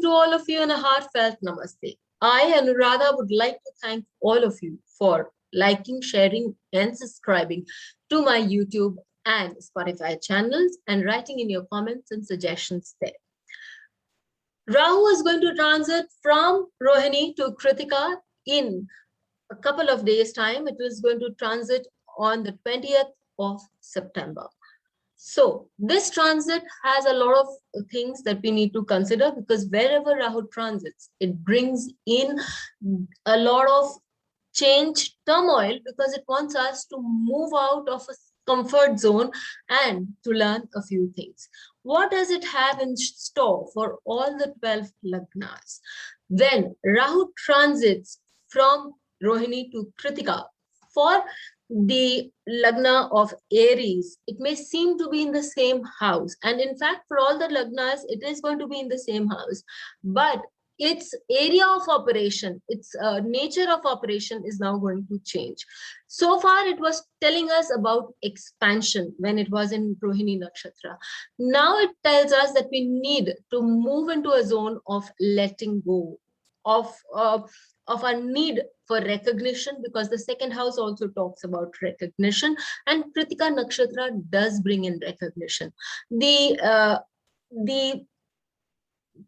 to all of you and a heartfelt namaste. I, Anuradha, would like to thank all of you for liking, sharing, and subscribing to my YouTube and Spotify channels and writing in your comments and suggestions there. Rahu is going to transit from Rohini to Krittika in a couple of days' time. It is going to transit on the 20th of September. So this transit has a lot of things that we need to consider, because wherever Rahu transits, it brings in a lot of change, turmoil, because it wants us to move out of a comfort zone and to learn a few things. What does it have in store for all the 12 lagnas? When Rahu transits from Rohini to Krittika, for the lagna of Aries, it may seem to be in the same house. And in fact, for all the lagnas, it is going to be in the same house. But its area of operation, its nature of operation is now going to change. So far, it was telling us about expansion when it was in Rohini Nakshatra. Now it tells us that we need to move into a zone of letting go, of our need for recognition, because the second house also talks about recognition, and Krittika Nakshatra does bring in recognition. The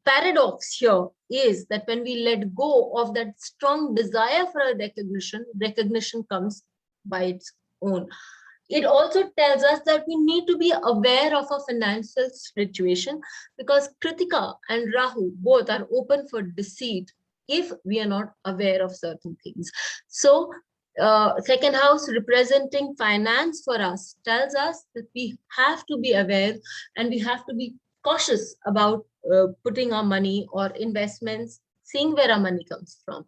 paradox here is that when we let go of that strong desire for a recognition comes by its own. It also tells us that we need to be aware of our financial situation, because Krittika and Rahu both are open for deceit if we are not aware of certain things. So second house representing finance for us tells us that we have to be aware and we have to be cautious about putting our money or investments, seeing where our money comes from.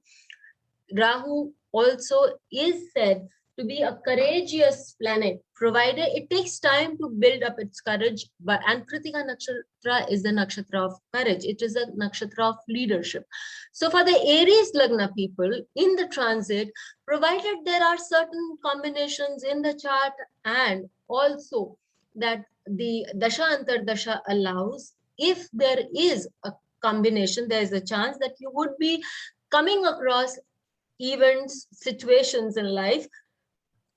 Rahu also is said to be a courageous planet, provided it takes time to build up its courage. And Krittika Nakshatra is the nakshatra of courage. It is a nakshatra of leadership. So for the Aries Lagna people in the transit, provided there are certain combinations in the chart, and also that the dasha antardasha allows, if there is a combination, there is a chance that you would be coming across events, situations in life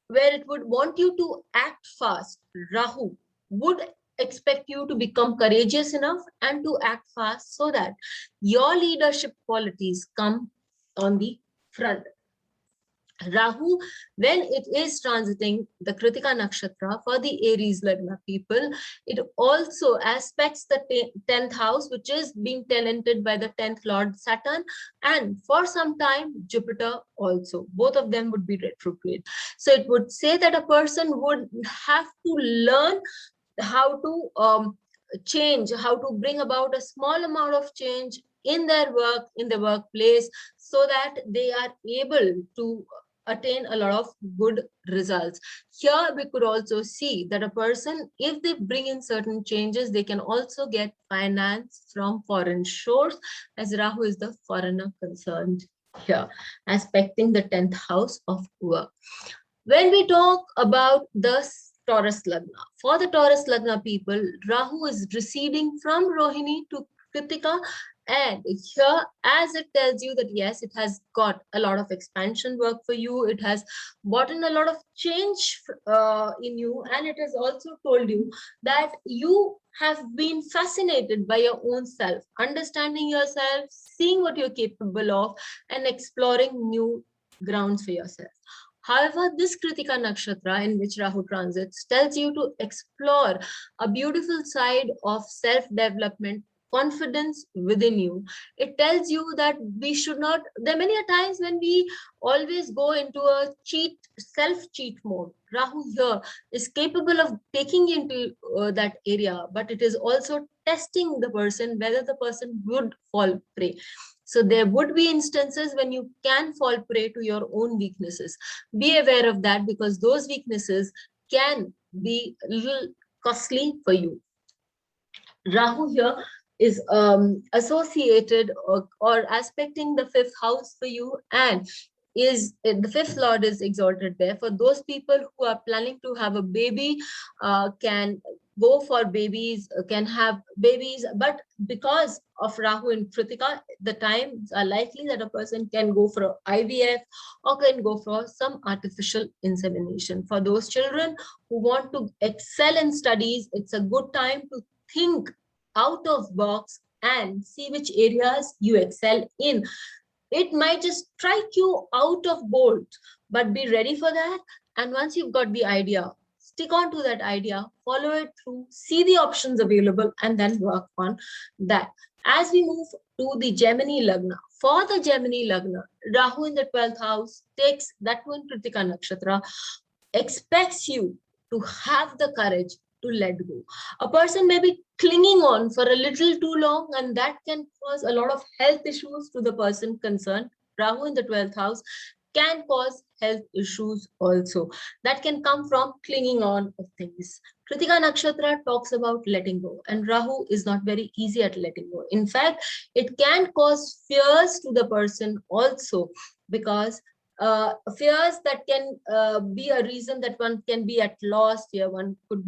where it would want you to act fast. Rahu would expect you to become courageous enough and to act fast so that your leadership qualities come on the front. Rahu, when it is transiting the Krittika Nakshatra for the Aries Lagna people, it also aspects the 10th house, which is being tenanted by the 10th Lord Saturn, and for some time Jupiter also. Both of them would be retrograde. So it would say that a person would have to learn how to change, how to bring about a small amount of change in their work, in the workplace, so that they are able to attain a lot of good results. Here we could also see that a person, if they bring in certain changes, they can also get finance from foreign shores, as Rahu is the foreigner concerned here, aspecting the 10th house of work. When we talk about the Taurus Lagna, for the Taurus Lagna people, Rahu is receding from Rohini to Krittika, and here, as it tells you that yes, it has got a lot of expansion work for you, it has brought in a lot of change in you, and it has also told you that you have been fascinated by your own self, understanding yourself, seeing what you're capable of, and exploring new grounds for yourself. However, this Krittika Nakshatra in which Rahu transits tells you to explore a beautiful side of self-development, confidence within you. It tells you that we should not, there are many times when we always go into a self-cheat mode. Rahu here is capable of taking into that area, but it is also testing the person, whether the person would fall prey. So there would be instances when you can fall prey to your own weaknesses. Be aware of that, because those weaknesses can be a little costly for you. Rahu here is associated or aspecting the 5th house for you, and is the 5th lord is exalted there. For those people who are planning to have a baby, go for babies, can have babies, but because of Rahu in Krittika, the times are likely that a person can go for IVF or can go for some artificial insemination. For those children who want to excel in studies, it's a good time to think out of box and see which areas you excel in. It might just strike you out of bolt, but be ready for that. And once you've got the idea, stick on to that idea, follow it through, see the options available, and then work on that. As we move to the Gemini Lagna, for the Gemini Lagna, Rahu in the 12th house takes that one Krittika Nakshatra, expects you to have the courage to let go. A person may be clinging on for a little too long, and that can cause a lot of health issues to the person concerned. Rahu in the 12th house can cause health issues also that can come from clinging on of things. Krittika Nakshatra talks about letting go, and Rahu is not very easy at letting go. In fact, it can cause fears to the person also, because fears that can be a reason that one can be at loss here. One could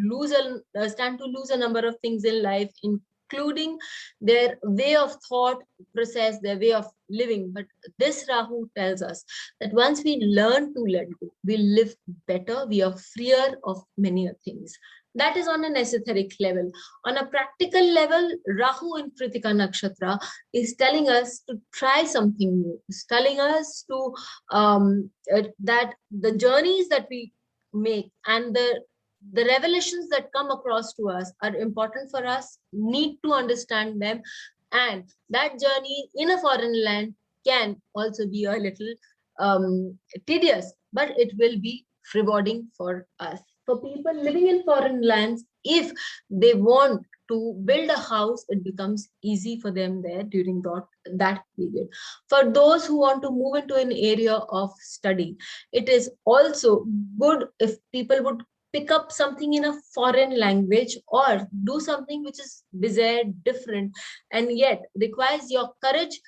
stand to lose a number of things in life, including their way of thought process, their way of living. But this Rahu tells us that once we learn to let go, we live better, we are freer of many things. That is on an esoteric level. On a practical level, Rahu in Krittika Nakshatra is telling us to try something new. It's telling us to that the journeys that we make and the revelations that come across to us are important for us, need to understand them. And that journey in a foreign land can also be a little tedious, but it will be rewarding for us. For people living in foreign lands, if they want to build a house, it becomes easy for them there during that period. For those who want to move into an area of study, it is also good if people would pick up something in a foreign language or do something which is bizarre, different, and yet requires your courage.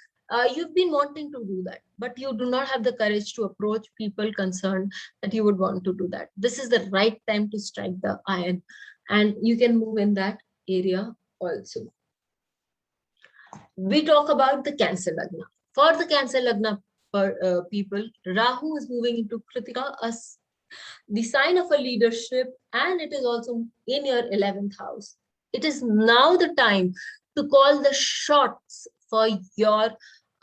You've been wanting to do that, but you do not have the courage to approach people concerned that you would want to do that. This is the right time to strike the iron, and you can move in that area also. We talk about the Cancer Lagna. For the Cancer Lagna people, Rahu is moving into Krittika, the sign of a leadership, and it is also in your 11th house. It is now the time to call the shots for your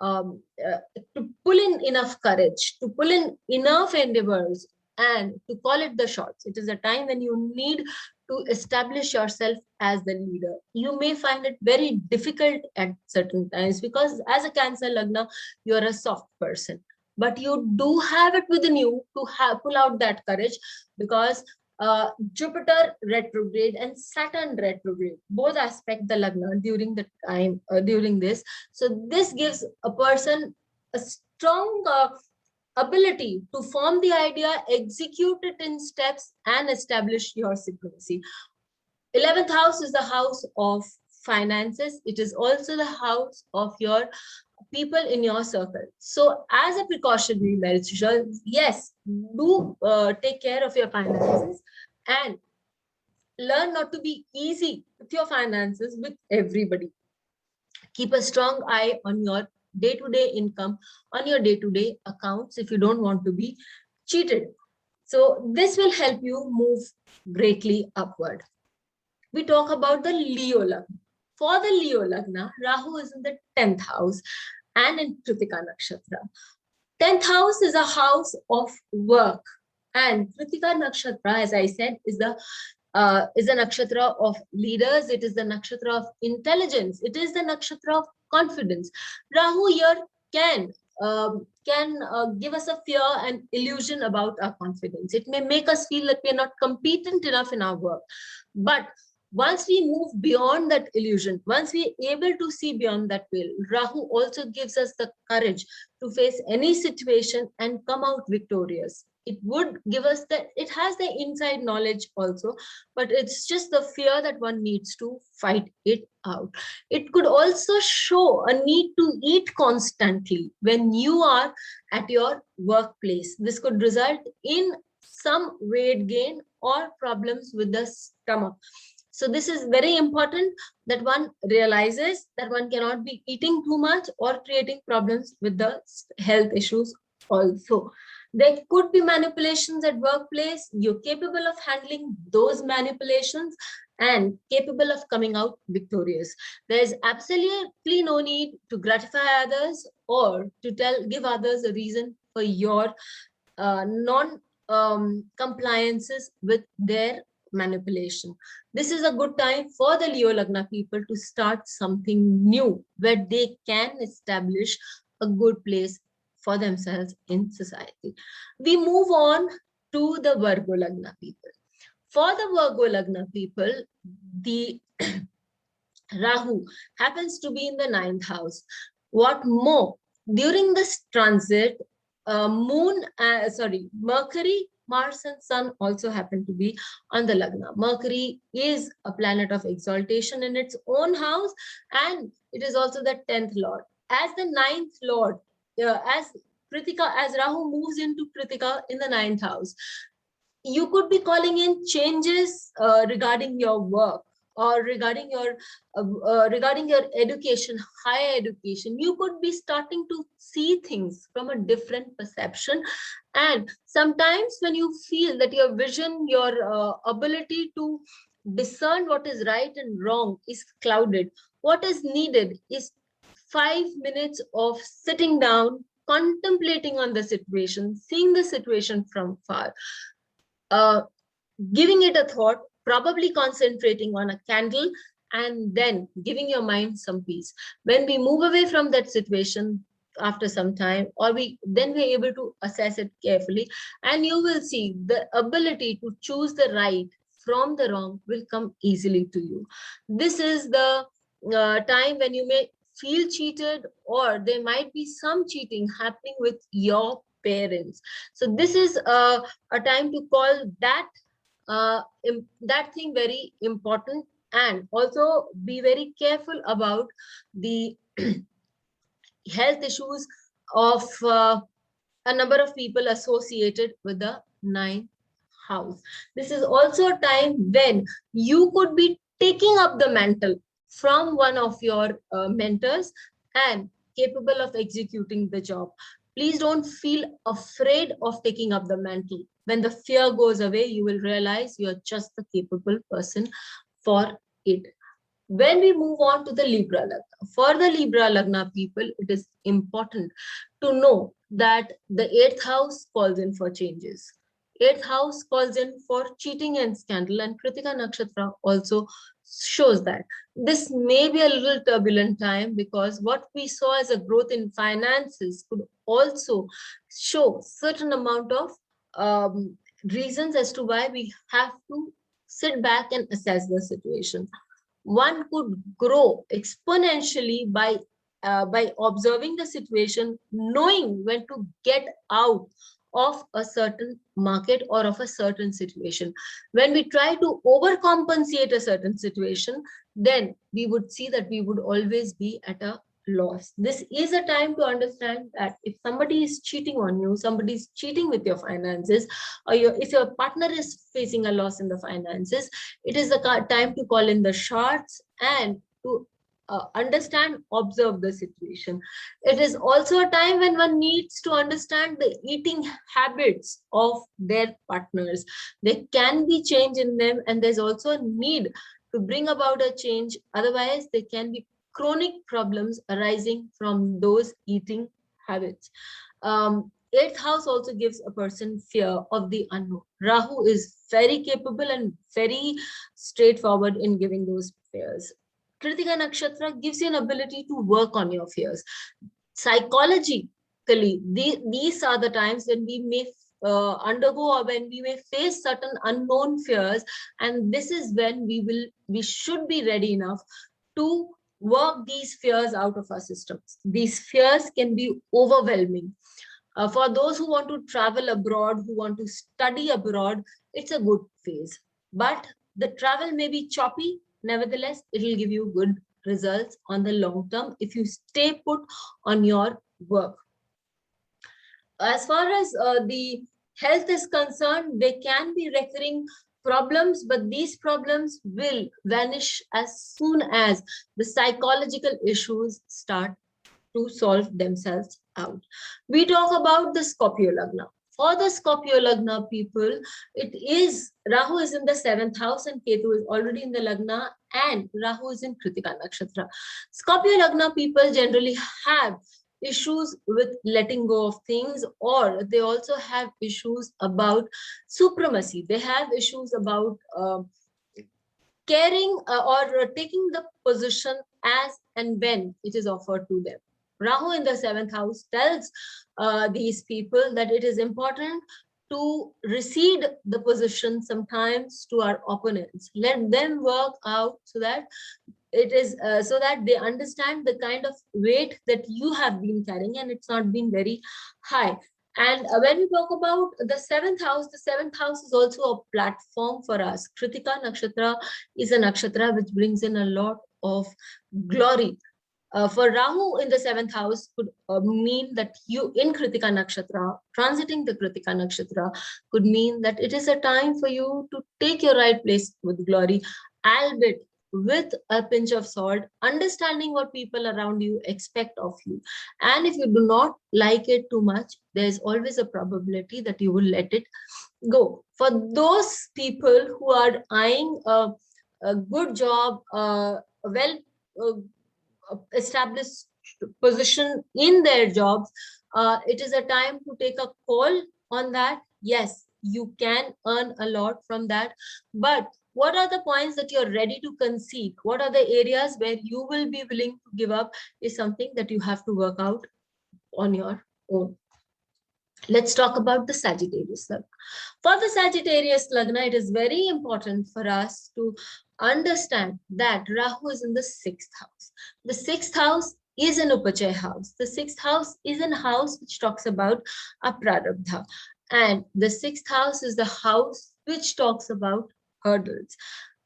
to pull in enough courage, to pull in enough endeavors, and to call it the shots. It is a time when you need to establish yourself as the leader. You may find it very difficult at certain times because as a Cancer Lagna, you're a soft person. But you do have it within you to pull out that courage, because Jupiter retrograde and Saturn retrograde both aspect the Lagna during the time during this. So this gives a person a strong ability to form the idea, execute it in steps, and establish your supremacy. 11th house is the house of finances. It is also the house of your people in your circle. So as a precautionary measure, yes, do take care of your finances and learn not to be easy with your finances with everybody. Keep a strong eye on your day-to-day income, on your day-to-day accounts if you don't want to be cheated. So this will help you move greatly upward. We talk about the Leo Lagna. For the Leo Lagna, Rahu is in the 10th house and in Krittika Nakshatra. 10th house is a house of work, and Krittika Nakshatra, as I said, is a nakshatra of leaders. It is the nakshatra of intelligence. It is the nakshatra of confidence. Rahu here can give us a fear and illusion about our confidence. It may make us feel that we are not competent enough in our work. But once we move beyond that illusion, once we are able to see beyond that veil, Rahu also gives us the courage to face any situation and come out victorious. It would give us it has the inside knowledge also, but it's just the fear that one needs to fight it out. It could also show a need to eat constantly when you are at your workplace. This could result in some weight gain or problems with the stomach. So this is very important that one realizes that one cannot be eating too much or creating problems with the health issues also. There could be manipulations at workplace. You're capable of handling those manipulations and capable of coming out victorious. There is absolutely no need to gratify others or to give others a reason for your non-compliances with their manipulation. This is a good time for the Leo Lagna people to start something new where they can establish a good place for themselves in society. We move on to the Virgo Lagna people. For the Virgo Lagna people, the Rahu happens to be in the 9th house. What more, during this transit, Mercury, Mars and Sun also happen to be on the Lagna. Mercury is a planet of exaltation in its own house, and it is also the 10th Lord. As the 9th Lord, as Rahu moves into Krittika in the 9th house, you could be calling in changes regarding your work or regarding your education, higher education. You could be starting to see things from a different perception. And sometimes when you feel that your vision, your ability to discern what is right and wrong is clouded, what is needed is 5 minutes of sitting down, contemplating on the situation, seeing the situation from far, giving it a thought, probably concentrating on a candle, and then giving your mind some peace. When we move away from that situation after some time, or we're able to assess it carefully, and you will see the ability to choose the right from the wrong will come easily to you. This is the time when you may feel cheated, or there might be some cheating happening with your parents. So this is a time to call that thing very important, and also be very careful about the health issues of a number of people associated with the 9th house. This is also a time when you could be taking up the mantle from one of your mentors and capable of executing the job. Please don't feel afraid of taking up the mantle. When the fear goes away, you will realize you're just the capable person for it. When we move on to the Libra Lagna, for the Libra Lagna people, it is important to know that the 8th house calls in for changes. 8th house calls in for cheating and scandal, and Krittika Nakshatra also shows that. This may be a little turbulent time, because what we saw as a growth in finances could also show certain amount of reasons as to why we have to sit back and assess the situation. One could grow exponentially by observing the situation, knowing when to get out of a certain market or of a certain situation. When we try to overcompensate a certain situation, then we would see that we would always be at a loss. This is a time to understand that if somebody is cheating on you, somebody is cheating with your finances, or if your partner is facing a loss in the finances, it is the time to call in the charts and to understand, observe the situation. It is also a time when one needs to understand the eating habits of their partners. There can be change in them, and there's also a need to bring about a change. Otherwise, there can be chronic problems arising from those eating habits. 8th house also gives a person fear of the unknown. Rahu is very capable and very straightforward in giving those fears. Krittika Nakshatra gives you an ability to work on your fears. Psychologically, these are the times when we may undergo, or when we may face certain unknown fears, and this is when we should be ready enough to work these fears out of our systems. These fears can be overwhelming. For those who want to travel abroad, who want to study abroad, it's a good phase. But the travel may be choppy. Nevertheless, it will give you good results on the long term if you stay put on your work. As far as the health is concerned, there can be recurring problems, but these problems will vanish as soon as the psychological issues start to solve themselves out. We talk about the Scorpio Lagna. For the Scorpio Lagna people, it is Rahu is in the 7th house and Ketu is already in the Lagna, and Rahu is in Krittika Nakshatra. Scorpio Lagna people generally have issues with letting go of things, or they also have issues about supremacy. They have issues about caring or taking the position as and when it is offered to them. Rahu in the 7th house tells these people that it is important to recede the position sometimes to our opponents. Let them work out so that it is so that they understand the kind of weight that you have been carrying, and it's not been very high. And when we talk about the 7th house is also a platform for us. Krittika Nakshatra is a nakshatra which brings in a lot of glory. For Rahu in the 7th house could mean that you in Krittika Nakshatra, transiting the Krittika Nakshatra could mean that it is a time for you to take your right place with glory, albeit with a pinch of salt, understanding what people around you expect of you. And if you do not like it too much, there's always a probability that you will let it go. For those people who are eyeing a good job, established position in their jobs, it is a time to take a call on that. Yes, you can earn a lot from that, but what are the points that you're ready to concede? What are the areas where you will be willing to give up is something that you have to work out on your own. Let's talk about the Sagittarius Lagna. For the Sagittarius Lagna, it is very important for us to understand that Rahu is in the 6th house. The 6th house is an Upachaya house. The 6th house is a house which talks about a Prarabdha. And the 6th house is the house which talks about hurdles.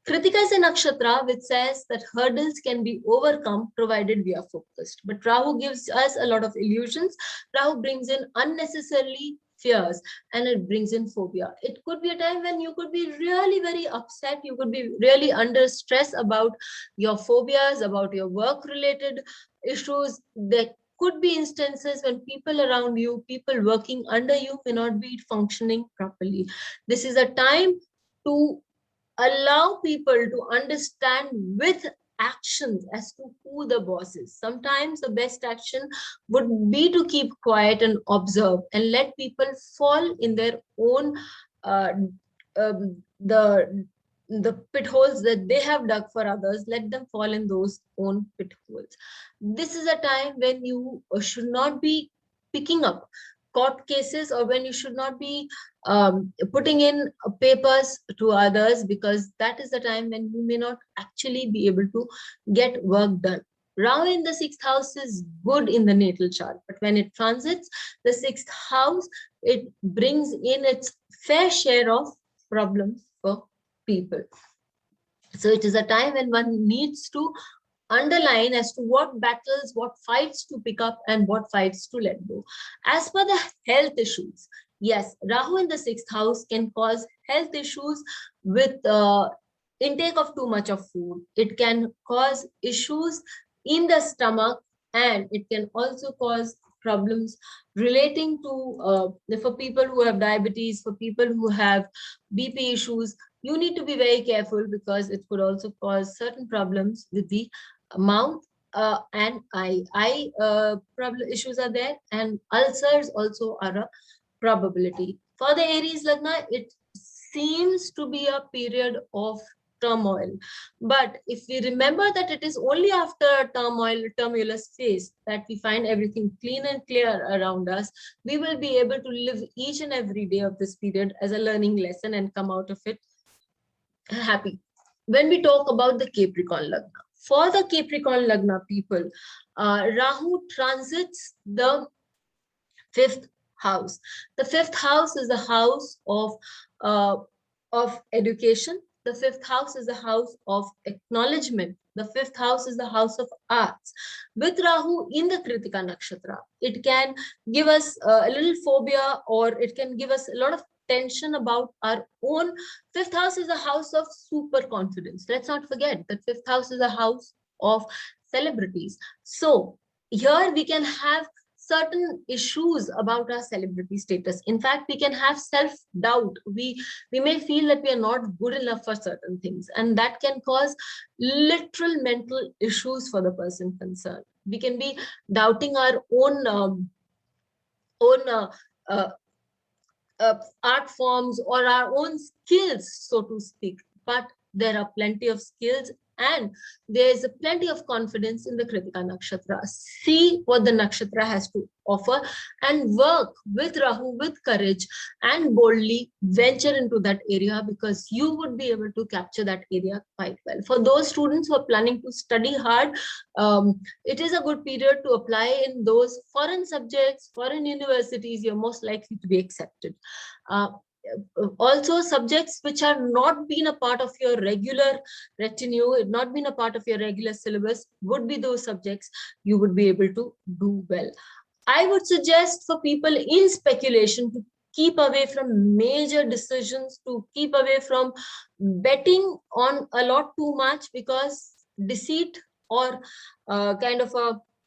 Kritika is a nakshatra which says that hurdles can be overcome provided we are focused. But Rahu gives us a lot of illusions. Rahu brings in unnecessarily fears and it brings in phobia. It could be a time when you could be really very upset. You could be really under stress about your phobias, about your work-related issues. There could be instances when people around you, people working under you may not be functioning properly. This is a time to allow people to understand with actions as to who the boss is. Sometimes the best action would be to keep quiet and observe and let people fall in their own the pit holes that they have dug for others. Let them fall in those own pit holes. This is a time when you should not be picking up court cases, or when you should not be putting in papers to others, because that is the time when you may not actually be able to get work done. Rahu in the 6th house is good in the natal chart, but when it transits the 6th house, it brings in its fair share of problems for people. So it is a time when one needs to underline as to what battles, what fights to pick up and what fights to let go. As per the health issues, yes, Rahu in the 6th house can cause health issues with intake of too much of food. It can cause issues in the stomach, and it can also cause problems relating to for people who have diabetes, for people who have BP issues. You need to be very careful because it could also cause certain problems with the mouth and eye problem issues are there, and ulcers also are a probability. For the Aries Lagna, it seems to be a period of turmoil, but if we remember that it is only after a tumultuous phase that we find everything clean and clear around us, we will be able to live each and every day of this period as a learning lesson and come out of it happy. When we talk about the Capricorn Lagna, for the Capricorn Lagna people, Rahu transits the 5th house. The 5th house is the house of education. The 5th house is the house of acknowledgement. The 5th house is the house of arts. With Rahu in the Krittika Nakshatra, it can give us a little phobia, or it can give us a lot of tension about our own. Fifth house is a house of super confidence. Let's not forget that fifth house is a house of celebrities. So here we can have certain issues about our celebrity status. In fact, we can have self-doubt. We may feel that we are not good enough for certain things, and that can cause literal mental issues for the person concerned. We can be doubting our own uh, art forms or our own skills, so to speak. But there are plenty of skills and there is plenty of confidence in the Krittika Nakshatra. See what the Nakshatra has to offer and work with Rahu with courage and boldly venture into that area, because you would be able to capture that area quite well. For those students who are planning to study hard, it is a good period to apply in those foreign subjects, foreign universities. You're most likely to be accepted. Also, subjects which are not been a part of your regular retinue, not been a part of your regular syllabus, would be those subjects you would be able to do well. I would suggest for people in speculation to keep away from major decisions, to keep away from betting on a lot too much, because deceit or kind of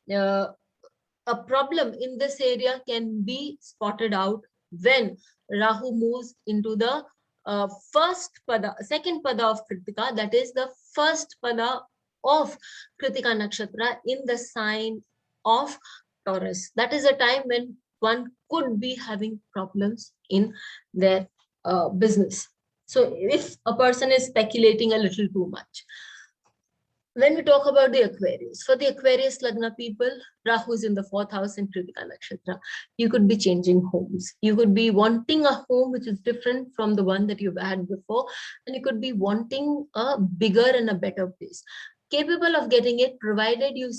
a problem in this area can be spotted out when Rahu moves into the second pada of Krittika, that is the first pada of Krittika Nakshatra in the sign of Taurus. That is a time when one could be having problems in their business. So if a person is speculating a little too much. When we talk about the Aquarius, for the Aquarius Lagna people, Rahu is in the 4th house in Krittika Nakshatra. You could be changing homes. You could be wanting a home which is different from the one that you've had before, and you could be wanting a bigger and a better place. Capable of getting it, provided you,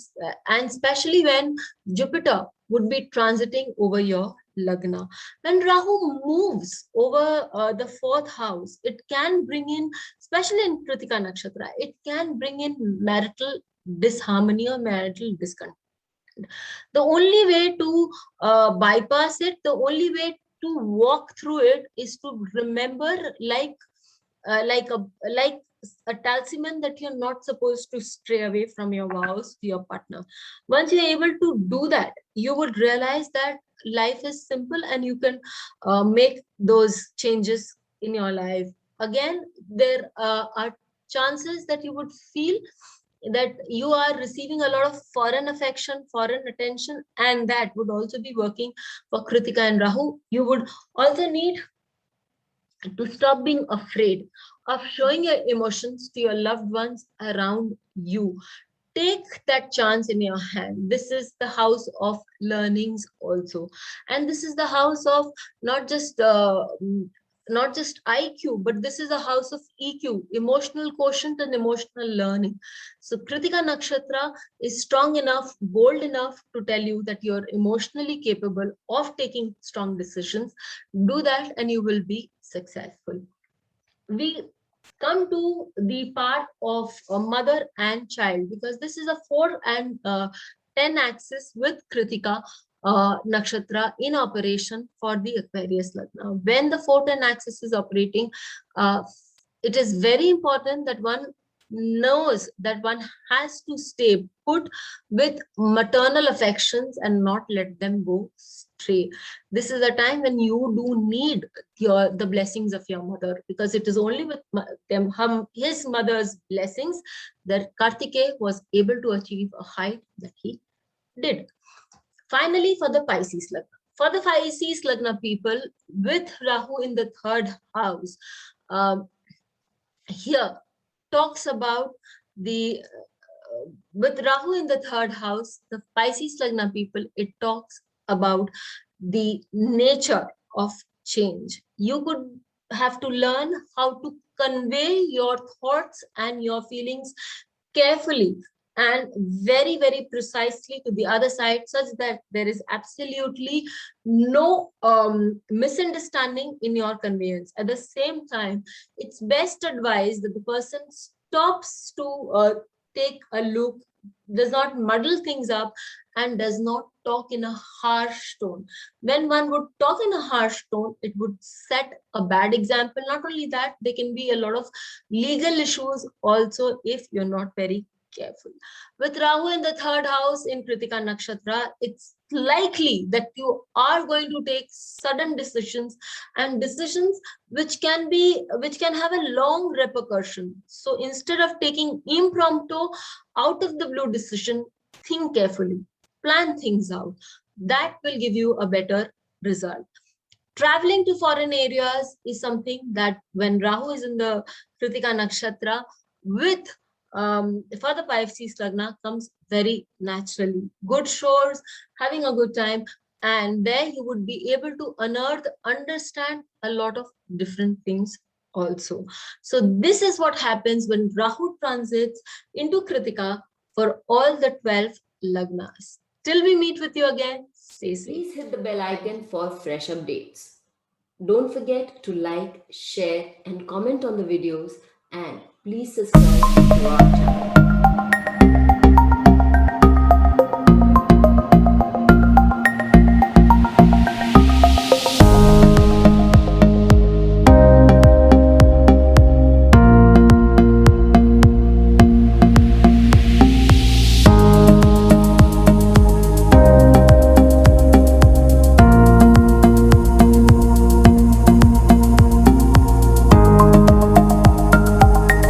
and especially when Jupiter would be transiting over your Lagna. When Rahu moves over the 4th house, it can bring in, especially in Krittika Nakshatra, it can bring in marital disharmony or marital discontent. The only way to bypass it, the only way to walk through it is to remember, like a talisman, that you're not supposed to stray away from your vows to your partner. Once you're able to do that, you would realize that life is simple and you can make those changes in your life. Again, there are chances that you would feel that you are receiving a lot of foreign affection, foreign attention, and that would also be working for Krittika and Rahu. You would also need to stop being afraid of showing your emotions to your loved ones around you. Take that chance in your hand. This is the house of learnings also, and this is the house of not just IQ, but this is a house of EQ, emotional quotient and emotional learning. So Krittika Nakshatra is strong enough, bold enough to tell you that you're emotionally capable of taking strong decisions. Do that and you will be successful. We come to the part of mother and child, because this is a 4 and 10 axis with Krittika Nakshatra in operation for the Aquarius Lagna. When the 4-10 axis is operating, it is very important that one knows that one has to stay put with maternal affections and not let them go stray. This is a time when you do need the blessings of your mother, because it is only with his mother's blessings that Kartikeya was able to achieve a height that he did. Finally, for the Pisces Lagna. For the Pisces Lagna people with Rahu in the 3rd house, here talks about the with Rahu in the 3rd house, the Pisces Lagna people, it talks about the nature of change. You could have to learn how to convey your thoughts and your feelings carefully and very, very precisely to the other side, such that there is absolutely no misunderstanding in your conveyance. At the same time, it's best advised that the person stops to take a look, does not muddle things up, and does not talk in a harsh tone. When one would talk in a harsh tone, it would set a bad example. Not only that, there can be a lot of legal issues also if you're not very careful. With Rahu in the third house in Krittika Nakshatra, it's likely that you are going to take sudden decisions, and decisions which can have a long repercussion. So instead of taking impromptu, out of the blue decision, think carefully, plan things out. That will give you a better result. Traveling to foreign areas is something that when Rahu is in the Krittika Nakshatra with for the Pisces Lagna comes very naturally. Good shores, having a good time, and there you would be able to unearth, understand a lot of different things also. So this is what happens when Rahu transits into Krittika for all the 12 Lagnas. Till we meet with you again, stay safe. Please hit the bell icon for fresh updates. Don't forget to like, share and comment on the videos, and please subscribe to our channel.